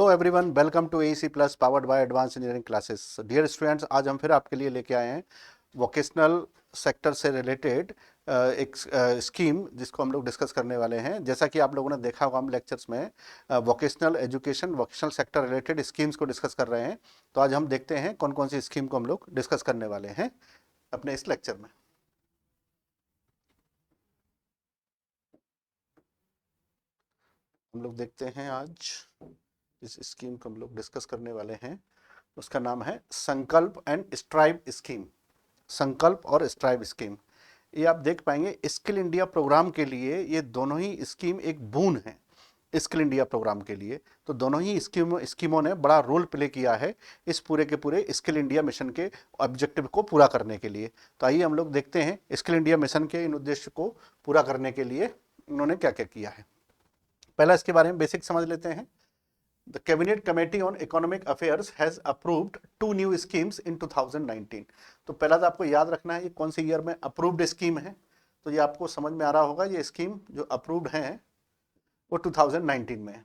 Hello everyone, welcome to AEC plus powered by advance engineering classes. Dear students, आज हम फिर आपके लिए लेके आए हैं वोकेशनल सेक्टर से रिलेटेड एक स्कीम जिसको हम लोग डिस्कस करने वाले हैं। जैसा कि आप लोगों ने देखा होगा हम लेक्चर्स में vocational education, vocational sector related schemes को डिस्कस कर रहे हैं। तो आज हम देखते हैं कौन कौन सी स्कीम को हम लोग डिस्कस करने वाले हैं अपने इस लेक्चर में। हम लोग देखते हैं आज इस स्कीम को हम लोग डिस्कस करने वाले हैं। उसका नाम है संकल्प एंड स्ट्राइव स्कीम। संकल्प और स्ट्राइव स्कीम, ये आप देख पाएंगे स्किल इंडिया प्रोग्राम के लिए ये दोनों ही स्कीम एक बून है स्किल इंडिया प्रोग्राम के लिए। तो दोनों ही स्कीमों ने बड़ा रोल प्ले किया है इस पूरे के पूरे स्किल इंडिया मिशन के ऑब्जेक्टिव को पूरा करने के लिए। तो आइए हम लोग देखते हैं स्किल इंडिया मिशन के इन उद्देश्य को पूरा करने के लिए उन्होंने क्या क्या किया है। पहला इसके बारे में बेसिक समझ लेते हैं। The Cabinet Committee on Economic Affairs has approved 2 new schemes in 2019। तो पहला तो आपको याद रखना है ये कौन सी ईयर में अप्रूव्ड स्कीम है। तो ये आपको समझ में आ रहा होगा, ये स्कीम जो अप्रूव्ड है वो 2019 में।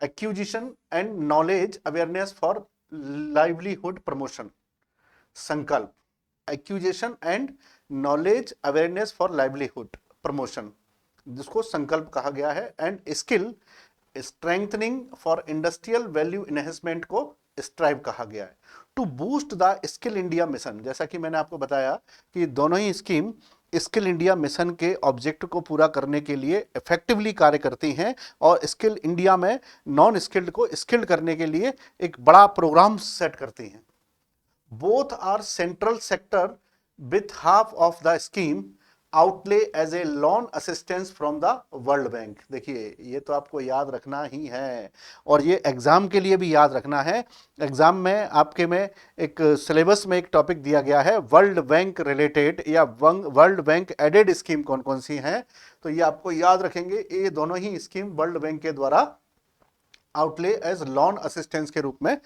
Acquisition and knowledge awareness for livelihood promotion, Sankalp. Acquisition and knowledge awareness for livelihood promotion, जिसको संकल्प कहा गया है। And skill strengthening for industrial value enhancement को स्ट्राइव कहा गया है। To boost the skill India mission, जैसा कि मैंने आपको बताया कि दोनों ही स्कीम स्किल इंडिया मिशन के ऑब्जेक्ट को पूरा करने के लिए इफेक्टिवली कार्य करती हैं और स्किल इंडिया में नॉन स्किल्ड को स्किल्ड करने के लिए एक बड़ा प्रोग्राम सेट करती हैं। Both are central sector with half of the scheme outlay as a loan assistance from the World Bank. देखिए ये तो आपको याद रखना ही है और ये एग्जाम के लिए भी याद रखना है। एग्जाम में आपके में एक सिलेबस में एक टॉपिक दिया गया है वर्ल्ड बैंक रिलेटेड या वर्ल्ड बैंक एडेड स्कीम कौन कौन सी हैं। तो ये आपको याद रखेंगे, ये दोनों ही स्कीम वर्ल्ड बैंक के द्वारा आउटले एज लोन असिस्टेंस के रूप में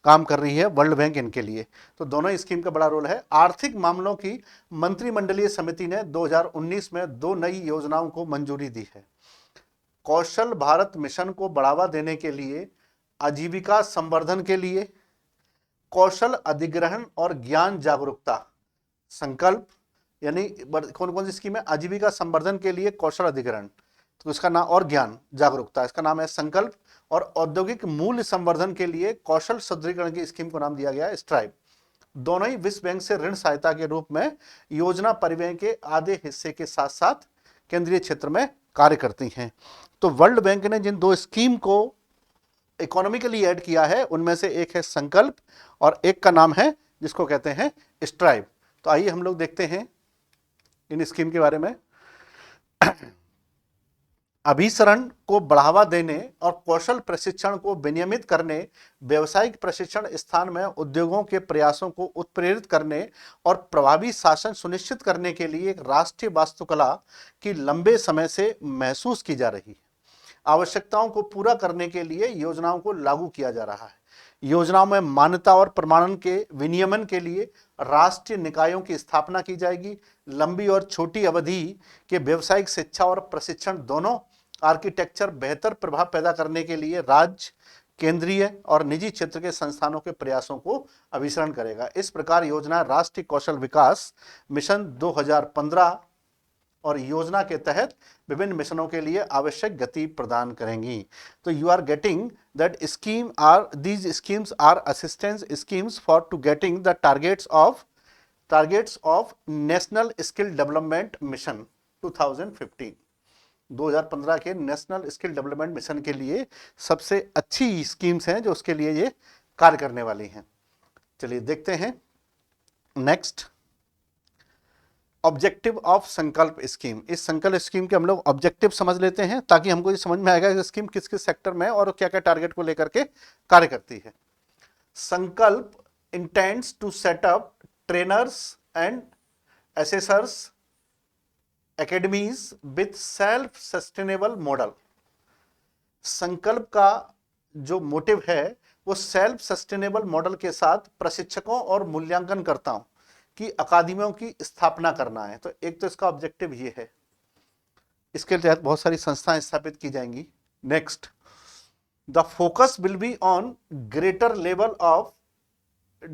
काम कर रही है वर्ल्ड बैंक इनके लिए। तो दोनों स्कीम का बड़ा रोल है। आर्थिक मामलों की मंत्रिमंडलीय समिति ने 2019 में 2 नई योजनाओं को मंजूरी दी है। कौशल भारत मिशन को बढ़ावा देने के लिए, आजीविका संवर्धन के लिए, कौशल अधिग्रहण और ज्ञान जागरूकता, संकल्प। यानी कौन कौन सी स्कीम है? आजीविका संवर्धन के लिए कौशल अधिग्रहण, तो इसका नाम, और ज्ञान जागरूकता, इसका नाम है संकल्प। और औद्योगिक मूल्य संवर्धन के लिए कौशल सुदृढ़ीकरण की स्कीम को नाम दिया गया है स्ट्राइव। दोनों ही विश्व बैंक से ऋण सहायता के रूप में योजना परिव्यय के आधे हिस्से के साथ साथ केंद्रीय क्षेत्र में कार्य करती हैं। तो वर्ल्ड बैंक ने जिन 2 स्कीम को इकोनॉमिकली ऐड किया है उनमें से एक है संकल्प और एक का नाम है जिसको कहते हैं स्ट्राइव। तो आइए हम लोग देखते हैं इन स्कीम के बारे में। अभिसरण को बढ़ावा देने और कौशल प्रशिक्षण को विनियमित करने, व्यावसायिक प्रशिक्षण स्थान में उद्योगों के प्रयासों को उत्प्रेरित करने और प्रभावी शासन सुनिश्चित करने के लिए एक राष्ट्रीय वास्तुकला की लंबे समय से महसूस की जा रही है। आवश्यकताओं को पूरा करने के लिए योजनाओं को लागू किया जा रहा है। योजनाओं में मान्यता और प्रमाणन के विनियमन के लिए राष्ट्रीय निकायों की स्थापना की जाएगी। लंबी और छोटी अवधि के व्यावसायिक शिक्षा और प्रशिक्षण दोनों आर्किटेक्चर बेहतर प्रभाव पैदा करने के लिए राज्य, केंद्रीय और निजी क्षेत्र के संस्थानों के प्रयासों को अभिसरण करेगा। इस प्रकार योजना राष्ट्रीय कौशल विकास मिशन 2015 और योजना के तहत विभिन्न मिशनों के लिए आवश्यक गति प्रदान करेंगी। तो you are getting that these schemes are assistance schemes for to getting the targets of National skill Development Mission 2015 के नेशनल स्किल डेवलपमेंट मिशन के लिए सबसे अच्छी स्कीम्स हैं जो उसके लिए ये कार्य करने वाली हैं। चलिए देखते हैं नेक्स्ट, ऑब्जेक्टिव ऑफ संकल्प स्कीम। इस संकल्प स्कीम के हम लोग ऑब्जेक्टिव समझ लेते हैं ताकि हमको ये समझ में आएगा कि स्कीम किस किस सेक्टर में और क्या क्या टारगेट को लेकर के कार्य करती है। Sankalp intends to set up trainers and assessors academies with self sustainable model. Sankalp का जो मोटिव है वो सेल्फ सस्टेनेबल मॉडल के साथ प्रशिक्षकों और मूल्यांकनकर्ताओं की अकादमियों की स्थापना करना है। तो एक तो इसका ऑब्जेक्टिव ये है, इसके तहत बहुत सारी संस्थाएं स्थापित की जाएंगी। Next, The focus will be on greater level of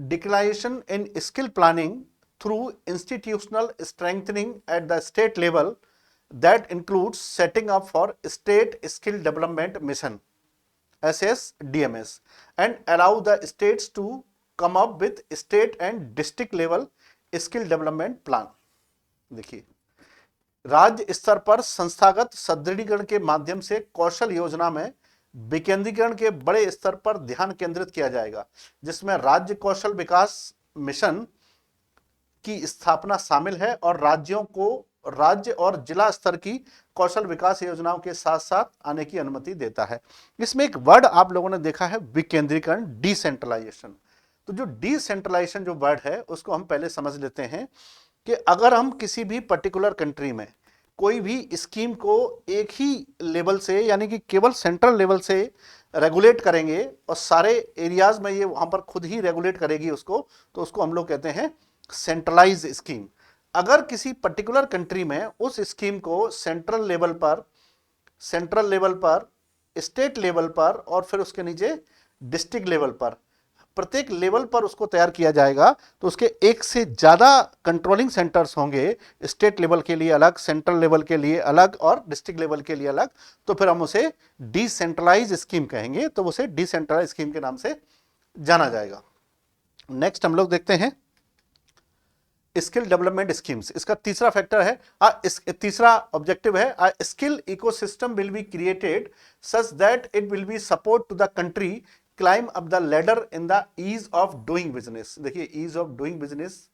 declination in skill planning through institutional strengthening at the state level that includes setting up for state skill development mission SSDMS and allow the states to come up with state and district level skill development plan. देखिए, राज्य स्तर पर संस्थागत सुदृढ़ीकरण के माध्यम से कौशल योजना में विकेंद्रीकरण के बड़े स्तर पर ध्यान केंद्रित किया जाएगा, जिसमें राज्य कौशल विकास मिशन की स्थापना शामिल है और राज्यों को राज्य और जिला स्तर की कौशल विकास योजनाओं के साथ साथ आने की अनुमति देता है। इसमें एक वर्ड आप लोगों ने देखा है विकेंद्रीकरण, डिसेंट्रलाइजेशन। तो जो डिसेंट्रलाइजेशन जो वर्ड है उसको हम पहले समझ लेते हैं कि अगर हम किसी भी पर्टिकुलर कंट्री में कोई भी स्कीम को एक ही लेवल से यानी कि केवल सेंट्रल लेवल से रेगुलेट करेंगे और सारे एरियाज में ये वहां पर खुद ही रेगुलेट करेगी उसको, तो उसको हम लोग कहते हैं सेंट्रलाइज स्कीम। अगर किसी पर्टिकुलर कंट्री में उस स्कीम को सेंट्रल लेवल पर, स्टेट लेवल पर और फिर उसके नीचे डिस्ट्रिक्ट लेवल पर, प्रत्येक लेवल पर उसको तैयार किया जाएगा, तो उसके एक से ज्यादा कंट्रोलिंग सेंटर्स होंगे, स्टेट लेवल के लिए अलग, सेंट्रल लेवल के लिए अलग और डिस्ट्रिक्ट लेवल के लिए अलग, तो फिर हम उसे डिसेंट्रलाइज स्कीम कहेंगे। तो उसे डिसेंट्रलाइज स्कीम के नाम से जाना जाएगा। नेक्स्ट हम लोग देखते हैं स्किल डेवलपमेंट स्कीम्स। इसका तीसरा फैक्टर है, तीसरा ऑब्जेक्टिव है, a skill ecosystem will be created such that it will be support to the country climb up the ladder in the ease of doing business. देखिए, ईज ऑफ डूइंग बिजनेस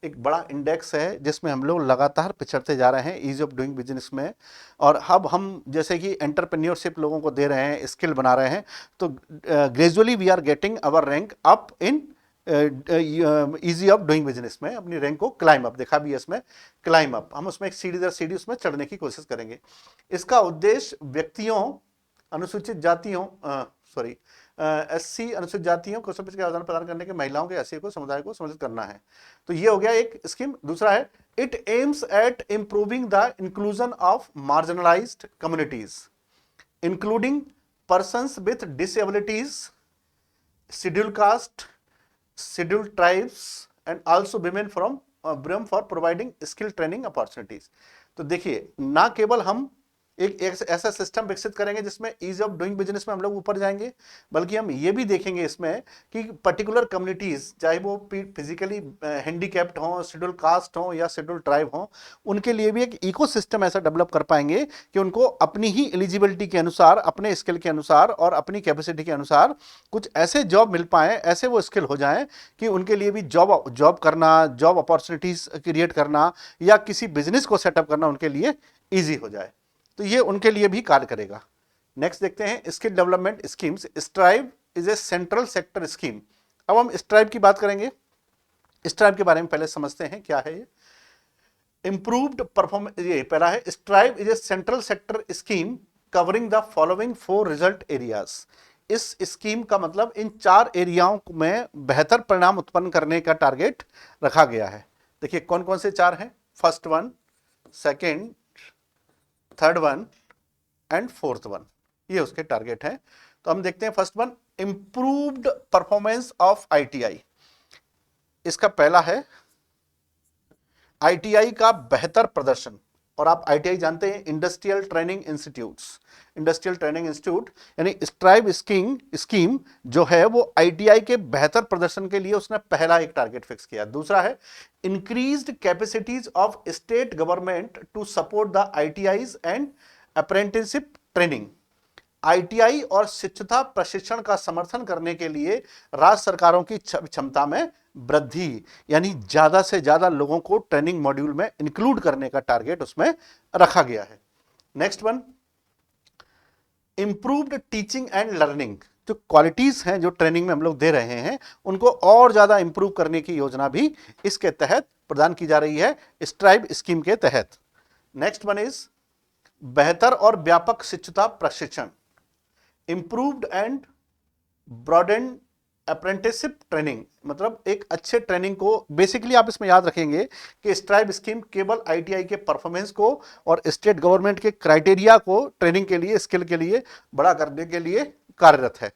एक बड़ा index है जिसमें हम लोग लगातार पिछड़ते जा रहे हैं ईज ऑफ डूइंग बिजनेस में। और अब हम जैसे कि एंटरप्रेन्योरशिप लोगों को दे रहे हैं, स्किल बना रहे हैं, तो gradually we are getting our rank up in easy of doing business में, अपनी रैंक को क्लाइम अप, देखा भी है इसमें क्लाइम अप, हम उसमें एक सीढ़ी दर सीढ़ी उसमें चढ़ने की कोशिश करेंगे। इसका उद्देश्य व्यक्तियों, अनुसूचित जातियों, एससी अनुसूचित जातियों को कौशल के आदान प्रदान करने के, महिलाओं के एससी को समुदाय को सम्मिलित करना है। तो ये हो गया एक स्कीम। दूसरा है it aims at improving the inclusion of marginalised communities including persons with disabilities, schedule caste, scheduled tribes and also women from for providing skill training opportunities। तो देखिए, ना केवल हम एक ऐसा सिस्टम विकसित करेंगे जिसमें ईज ऑफ डूइंग बिजनेस में हम लोग ऊपर जाएंगे, बल्कि हम ये भी देखेंगे इसमें कि पर्टिकुलर कम्युनिटीज, चाहे वो फिजिकली हैंडीकैप्ड हों, शेड्यूल कास्ट हों या शेड्यूल ट्राइब हों, उनके लिए भी एक इकोसिस्टम ऐसा डेवलप कर पाएंगे कि उनको अपनी ही एलिजिबिलिटी के अनुसार, अपने स्किल के अनुसार और अपनी कैपेसिटी के अनुसार कुछ ऐसे जॉब मिल पाए, ऐसे वो स्किल हो जाएं कि उनके लिए भी जॉब करना, जॉब अपॉर्चुनिटीज क्रिएट करना या किसी बिजनेस को सेटअप करना उनके लिए ईजी हो जाए। तो ये उनके लिए भी कार्य करेगा। नेक्स्ट देखते हैं skill development schemes. Strive is a central sector scheme. अब हम स्ट्राइव की बात करेंगे। स्ट्राइव के बारे में पहले समझते हैं क्या है ये। इंप्रूव्ड परफॉर्मेंस, ये पहला है, strive is a central sector scheme covering the following 4 result areas. इस स्कीम का मतलब इन 4 एरियाओं में बेहतर परिणाम उत्पन्न करने का टारगेट रखा गया है। देखिए कौन कौन से 4 हैं, first one, second, third one and fourth one, ये उसके टारगेट है। तो हम देखते हैं first one, improved performance of ITI. इसका पहला है आईटीआई का बेहतर प्रदर्शन। और आप आईटीआई जानते हैं, industrial training institutes, industrial training institute, यानी स्ट्राइव स्कीम जो है वो आईटीआई के बेहतर प्रदर्शन के लिए उसने पहला एक टारगेट फिक्स किया। दूसरा है increased capacities of state government to support the ITIs and apprenticeship training. ITI और शिक्षुता प्रशिक्षण का समर्थन करने के लिए राज्य सरकारों की क्षमता में वृद्धि, यानी ज्यादा से ज्यादा लोगों को ट्रेनिंग मॉड्यूल में इंक्लूड करने का टारगेट उसमें रखा गया है। Next one, improved teaching and learning. जो क्वालिटीज हैं जो ट्रेनिंग में हम लोग दे रहे हैं उनको और ज्यादा इंप्रूव करने की योजना भी इसके तहत प्रदान की जा रही है, स्ट्राइव स्कीम के तहत। नेक्स्ट वन इज बेहतर और व्यापक शिक्षुता प्रशिक्षण, improved and broadened apprenticeship training. मतलब एक अच्छे ट्रेनिंग को, बेसिकली आप इसमें याद रखेंगे कि स्ट्राइव स्कीम केवल आईटीआई के परफॉर्मेंस को और स्टेट गवर्नमेंट के क्राइटेरिया को ट्रेनिंग के लिए, स्किल के लिए बड़ा करने के लिए कार्यरत है।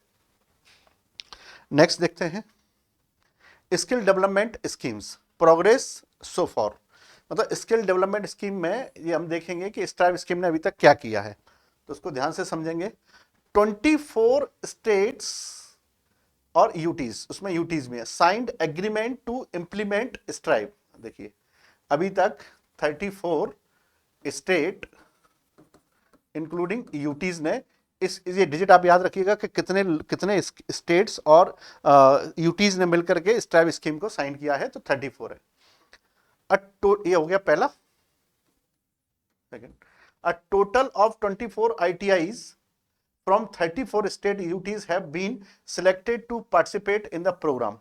नेक्स्ट देखते हैं skill development schemes progress so for. मतलब स्किल डेवलपमेंट स्कीम में ये हम देखेंगे कि स्ट्राइव स्कीम ने अभी तक क्या किया है, तो उसको ध्यान से समझेंगे। 24 स्टेट्स और यूटीज, उसमें यूटीज में है, signed agreement to implement STRIVE. देखिए अभी तक 34 स्टेट इंक्लूडिंग यूटीज ने ये डिजिट आप याद रखिएगा कि कितने कितने स्टेट्स और यूटीज ने मिलकर के स्ट्राइव स्कीम को साइन किया है, तो 34 है। ये हो गया पहला। Second, a total of 24 ITIs from 34 state UTs have been selected to participate in the program।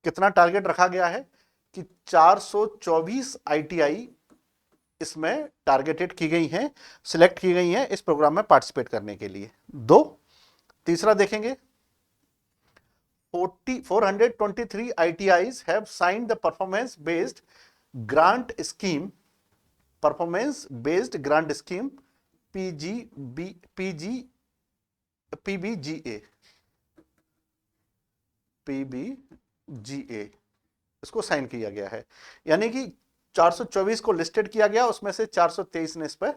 कितना टारगेट रखा गया है कि 424 ITI इसमें टारगेटेड की गई हैं, सिलेक्ट की गई हैं इस प्रोग्राम में पार्टिसिपेट करने के लिए। दो, तीसरा देखेंगे 423 ITIs have signed the performance based grant scheme PBGA इसको साइन किया गया है, यानी कि 424 को लिस्टेड किया गया, उसमें से 423 ने इस पर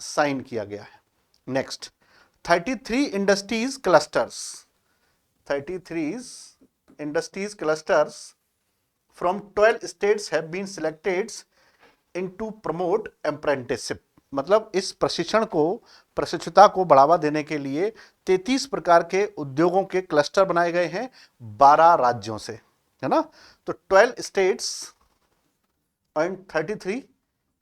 साइन किया गया है। Next 33 industries clusters from 12 states have been selected in to promote apprenticeship. मतलब इस प्रशिक्षुता को बढ़ावा देने के लिए 33 प्रकार के उद्योगों के क्लस्टर बनाए गए हैं 12 राज्यों से, है ना। तो 12 स्टेट्स एंड 33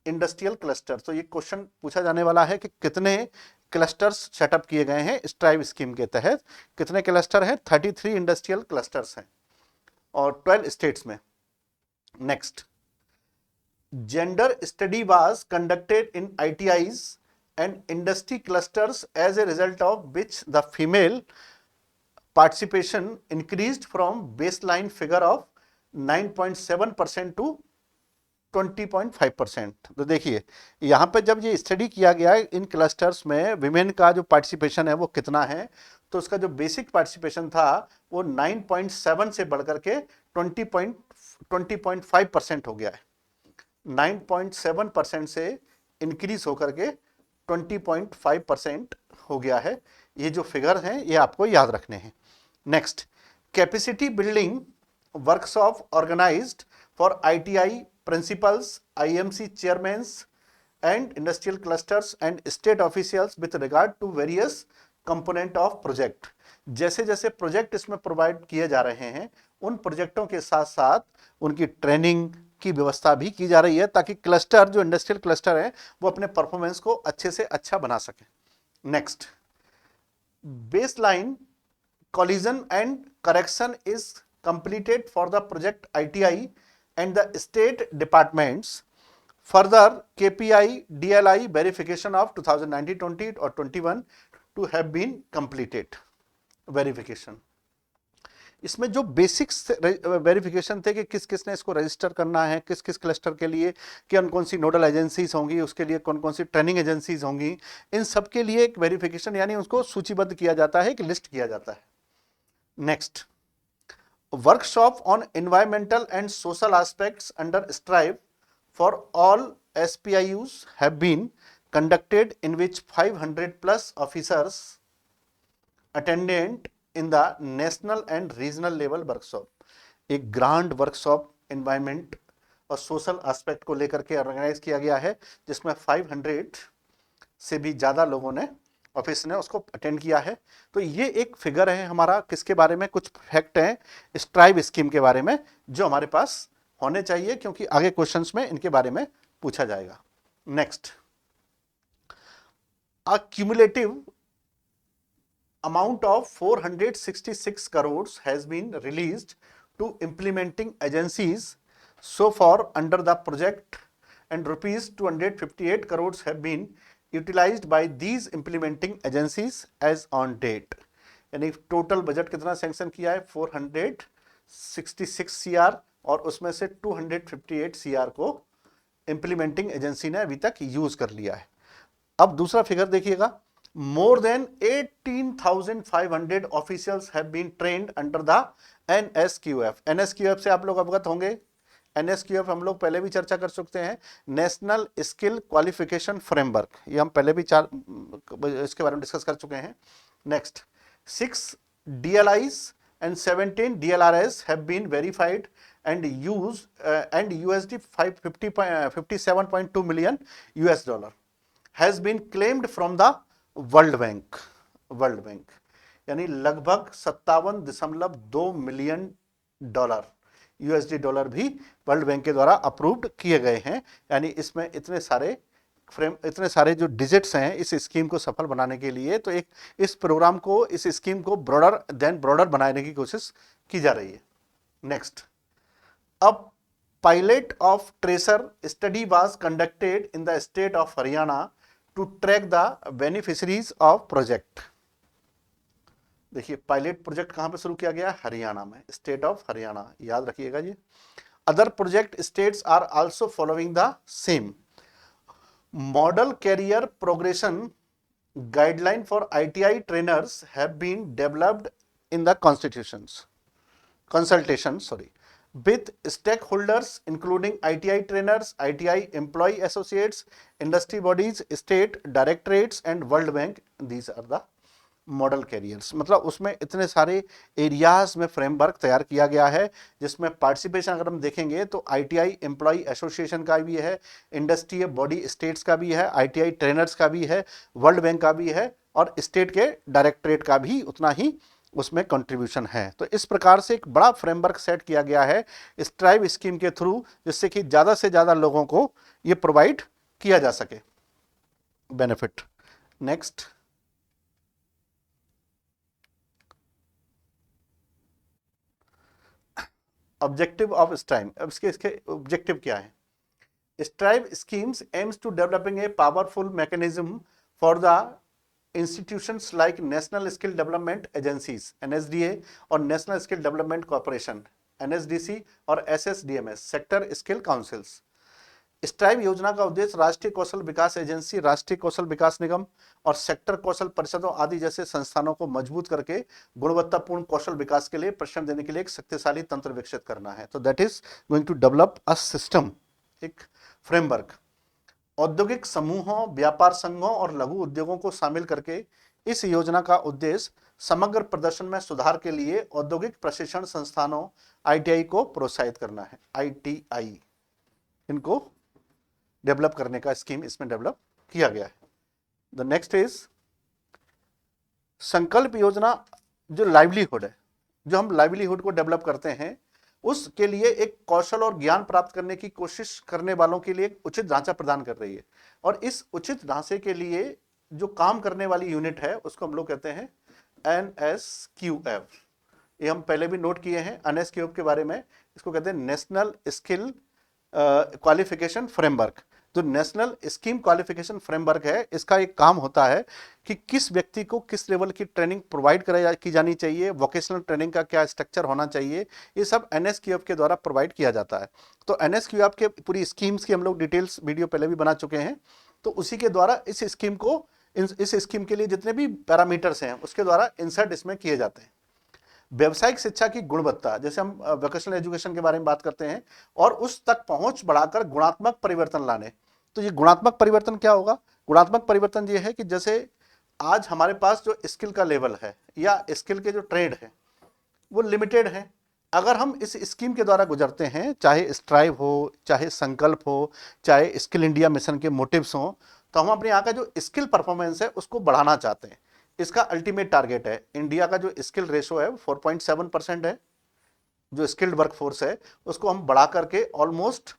इंडस्ट्रियल क्लस्टर। तो ये क्वेश्चन पूछा जाने वाला है कि कितने क्लस्टर्स सेटअप किए गए हैं स्ट्राइव स्कीम के तहत, कितने क्लस्टर हैं, 33 इंडस्ट्रियल क्लस्टर्स हैं और 12 स्टेट्स में। Next, gender study was conducted in ITIs and industry clusters as a result of which the female participation increased from baseline figure of 9.7% to 20.5%। तो देखिए यहाँ पे जब ये स्टडी किया गया इन क्लस्टर्स में विमेन का जो पार्टिसिपेशन है वो कितना है, तो उसका जो बेसिक पार्टिसिपेशन था वो 9.7 से बढ़कर के 20.5% हो गया है। 9.7% से इंक्रीज होकर के 20.5% हो गया है। ये जो फिगर हैं ये आपको याद रखने हैं। Next, capacity building workshop organized for ITI principals, IMC chairmans and industrial clusters and state officials with regard to various component of project. जैसे जैसे प्रोजेक्ट इसमें प्रोवाइड किए जा रहे हैं उन प्रोजेक्टों के साथ साथ उनकी ट्रेनिंग की व्यवस्था भी की जा रही है ताकि क्लस्टर जो इंडस्ट्रियल क्लस्टर है वो अपने परफॉर्मेंस को अच्छे से अच्छा बना सके। Next, baseline collision and correction is completed for the project ITI and the state departments. Further, KPI DLI verification of 2019-20 or 21 to have been completed verification। इसमें जो बेसिक्स वेरिफिकेशन थे कि किस किस ने इसको रजिस्टर करना है, किस किस क्लस्टर के लिए कौन कौन सी नोडल एजेंसीज होंगी, उसके लिए कौन कौन सी ट्रेनिंग एजेंसीज होंगी, इन सब के लिए एक वेरिफिकेशन यानी उसको सूचीबद्ध किया जाता है, एक लिस्ट किया जाता है। Next, workshop on environmental and social aspects under strive for all SPIUs have been conducted in which 500 plus officers attended in the national and regional level workshop। एक ग्रांड वर्कशॉप एनवायरमेंट और social aspect को लेकर के organise किया गया है जिसमें 500 से भी ज़्यादा लोगों ने ऑफिस ने उसको अटेंड किया है। तो ये एक फिगर है हमारा, किसके बारे में, कुछ फैक्ट हैं स्ट्राइव स्कीम के बारे में जो हमारे पास होने चाहिए क्योंकि आगे क्वेश्चंस में इनके बारे में पूछा जाएगा। Next, a cumulative amount of 466 crores has been released to implementing agencies so far under the project and rupees 258 crores have been utilized by these implementing agencies as on date। यानी total budget कितना sanction किया है 466 CR और उसमें से 258 CR को implementing agency ने अभी तक यूज कर लिया है। अब दूसरा फिगर देखिएगा, more than 18,500 officials have been trained under the NSQF। NSQF से आप लोग अवगत होंगे। NSQF हम लोग पहले भी चर्चा कर चुके हैं, नेशनल स्किल क्वालिफिकेशन फ्रेमवर्क, ये हम पहले भी इसके बारे में डिस्कस कर चुके हैं। Next, 6 DLIs and 17 DLRS have been verified and used and USD 57.2 million US$ has been claimed from the world bank यानी लगभग 57.2 मिलियन डॉलर यूएसडी डॉलर भी वर्ल्ड बैंक के द्वारा अप्रूव्ड किए गए हैं। यानी इसमें इतने सारे जो डिजिट्स हैं इस स्कीम को सफल बनाने के लिए, तो एक इस प्रोग्राम को, इस स्कीम को ब्रॉडर बनाने की कोशिश की जा रही है। नेक्स्ट, अब pilot of tracer study was conducted in the state of Haryana to track the beneficiaries of project. देखिए, पायलट प्रोजेक्ट कहां पे शुरू किया गया? हरियाणा में, स्टेट ऑफ हरियाणा, याद रखिएगा ये। Other project states are also following the same. Model career progression guideline for ITI trainers have been developed in the consultation with stakeholders including ITI trainers, ITI employee associates, industry bodies, state directorates and World Bank। These are the model carriers. मतलब उसमें इतने सारे areas में framework तैयार किया गया है, जिसमें पार्टिसिपेशन अगर हम देखेंगे तो ITI एम्प्लॉय एसोसिएशन का भी है, इंडस्ट्री बॉडी स्टेट्स का भी है, ITI ट्रेनर्स का भी है, वर्ल्ड बैंक का भी है और स्टेट के डायरेक्टरेट का भी उतना ही उसमें कंट्रीब्यूशन है। तो इस प्रकार से एक बड़ा फ्रेमवर्क सेट किया गया है स्ट्राइव स्कीम के थ्रू, जिससे कि ज़्यादा से ज़्यादा लोगों को ये प्रोवाइड किया जा सके benefit. Next, objective of STRIVE. अब इसके ऑब्जेक्टिव क्या है? STRIVE schemes aims to developing a powerful mechanism for the institutions like national skill development agencies NSDA और national skill development corporation NSDC और SSDMS sector skill councils. STRIVE योजना का उद्देश्य राष्ट्रीय कौशल विकास एजेंसी, राष्ट्रीय कौशल विकास निगम और सेक्टर कौशल परिषदों आदि जैसे संस्थानों को मजबूत करके गुणवत्तापूर्ण कौशल विकास के लिए प्रशिक्षण देने के लिए एक शक्तिशाली तंत्र विकसित करना है। तो that is going to develop a system, एक फ्रेमवर्क। औद्योगिक समूहों, व्यापार संघों और लघु उद्योगों को शामिल करके इस योजना का उद्देश्य समग्र प्रदर्शन में सुधार के लिए औद्योगिक प्रशिक्षण संस्थानों ITI को प्रोत्साहित करना है। ITI इनको डेवलप करने का स्कीम इसमें डेवलप किया गया है। द नेक्स्ट इज संकल्प योजना। जो लाइवलीहुड है, जो हम लाइवलीहुड को डेवलप करते हैं, उसके लिए एक कौशल और ज्ञान प्राप्त करने की कोशिश करने वालों के लिए एक उचित ढांचा प्रदान कर रही है। और इस उचित ढांचे के लिए जो काम करने वाली यूनिट है उसको हम लोग कहते हैं NSQF। ये हम पहले भी नोट किए हैं NSQF के बारे में। इसको कहते हैं नेशनल स्किल क्वालिफिकेशन फ्रेमवर्क। जो नेशनल स्कीम क्वालिफिकेशन फ्रेमवर्क है, इसका एक काम होता है कि किस व्यक्ति को किस लेवल की ट्रेनिंग प्रोवाइड की जानी चाहिए, वोकेशनल ट्रेनिंग का क्या स्ट्रक्चर होना चाहिए, ये सब NSQF के द्वारा प्रोवाइड किया जाता है। तो NSQF के पूरी स्कीम्स की हम लोग डिटेल्स वीडियो पहले भी बना चुके हैं। तो उसी के द्वारा इस स्कीम के लिए जितने भी पैरामीटर्स हैं उसके द्वारा इंसर्ट इसमें किए जाते हैं। व्यवसायिक शिक्षा की गुणवत्ता, जैसे हम वोकेशनल एजुकेशन के बारे में बात करते हैं, और उस तक पहुंच बढ़ाकर गुणात्मक परिवर्तन लाने। तो ये गुणात्मक परिवर्तन क्या होगा? गुणात्मक परिवर्तन ये है कि जैसे आज हमारे पास जो स्किल का लेवल है या स्किल के जो ट्रेड है वो लिमिटेड है। अगर हम इस स्कीम के द्वारा गुजरते हैं, चाहे स्ट्राइव हो, चाहे संकल्प हो, चाहे स्किल इंडिया मिशन के मोटिव्स हो, तो हम अपने यहाँ का जो स्किल परफॉर्मेंस है उसको बढ़ाना चाहते हैं। इसका अल्टीमेट टारगेट है, इंडिया का जो स्किल रेशो है 4.7% है, जो स्किल्ड वर्कफोर्स है उसको हम बढ़ा करके ऑलमोस्ट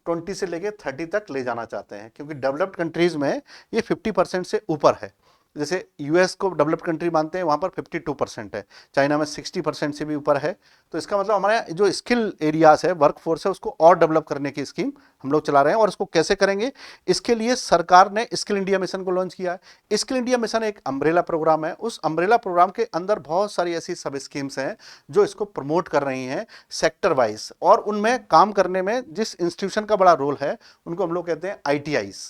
20 से लेके 30 तक ले जाना चाहते हैं, क्योंकि डेवलप्ड कंट्रीज में ये 50% से ऊपर है। जैसे US को डेवलप्ड कंट्री मानते हैं, वहाँ पर 52% है, चाइना में 60% से भी ऊपर है। तो इसका मतलब हमारे जो स्किल एरियाज है, वर्कफोर्स है, उसको और डेवलप करने की स्कीम हम लोग चला रहे हैं। और इसको कैसे करेंगे? इसके लिए सरकार ने स्किल इंडिया मिशन को लॉन्च किया है। स्किल इंडिया मिशन एक अम्ब्रेला प्रोग्राम है। उस अम्ब्रेला प्रोग्राम के अंदर बहुत सारी ऐसी सब स्कीम्स हैं जो इसको प्रमोट कर रही हैं सेक्टर वाइज, और उनमें काम करने में जिस इंस्टीट्यूशन का बड़ा रोल है उनको हम लोग कहते हैं ITIs,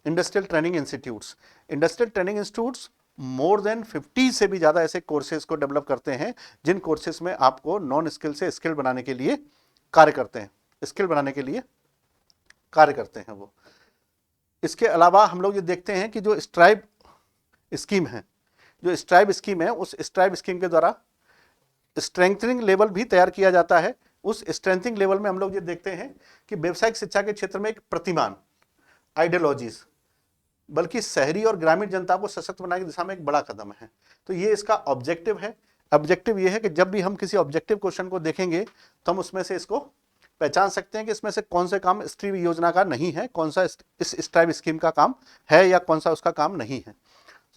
industrial training institutes. Industrial training institutes more than 50 से भी ज़्यादा ऐसे कोर्सेज को डेवलप करते हैं जिन कोर्सेज में आपको नॉन स्किल से स्किल बनाने के लिए कार्य करते हैं, स्किल बनाने के लिए कार्य करते हैं वो। इसके अलावा हम लोग ये देखते हैं कि जो स्ट्राइब स्कीम है, जो स्ट्राइब स्कीम है, उस स्ट्राइब स्कीम के द्वारा स्ट्रेंथनिंग लेवल भी तैयार किया जाता है। उस स्ट्रेंथनिंग लेवल में हम लोग ये देखते हैं कि व्यवसायिक शिक्षा के क्षेत्र में एक प्रतिमान, आइडियोलॉजीज, बल्कि शहरी और ग्रामीण जनता को सशक्त बनाने की दिशा में एक बड़ा कदम है। तो ये इसका ऑब्जेक्टिव है। ऑब्जेक्टिव ये है कि जब भी हम किसी ऑब्जेक्टिव क्वेश्चन को देखेंगे तो हम उसमें से इसको पहचान सकते हैं कि इसमें से कौन से काम स्ट्राइब योजना का नहीं है, कौन सा इस स्ट्राइब स्कीम का काम है या कौन सा उसका काम नहीं है।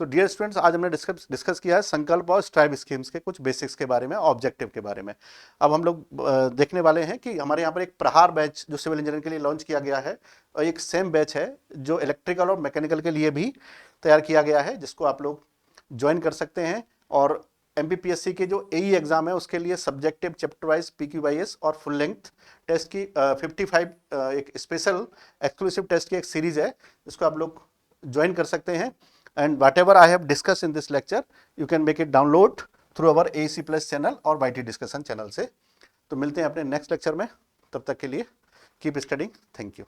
तो डियर स्टूडेंट्स, आज हमने डिस्कस किया है संकल्प और स्ट्राइब स्कीम्स के कुछ बेसिक्स के बारे में, ऑब्जेक्टिव के बारे में। अब हम लोग देखने वाले हैं कि हमारे यहाँ पर एक प्रहार बैच जो सिविल इंजीनियरिंग के लिए लॉन्च किया गया है, और एक सेम बैच है जो इलेक्ट्रिकल और मैकेनिकल के लिए भी तैयार किया गया है, जिसको आप लोग ज्वाइन कर सकते हैं। और एमपीपीएससी के जो एई एग्जाम है उसके लिए सब्जेक्टिव, चैप्टर वाइज, पीक्यूवाईएस और फुल लेंथ टेस्ट की 55 एक स्पेशल एक्सक्लूसिव टेस्ट की एक सीरीज है, जिसको आप लोग ज्वाइन कर सकते हैं। And whatever I have discussed in this lecture, you can make it download through our AEC Plus channel और YT discussion channel से। तो मिलते हैं अपने नेक्स्ट लेक्चर में, तब तक के लिए कीप स्टडिंग, थैंक यू।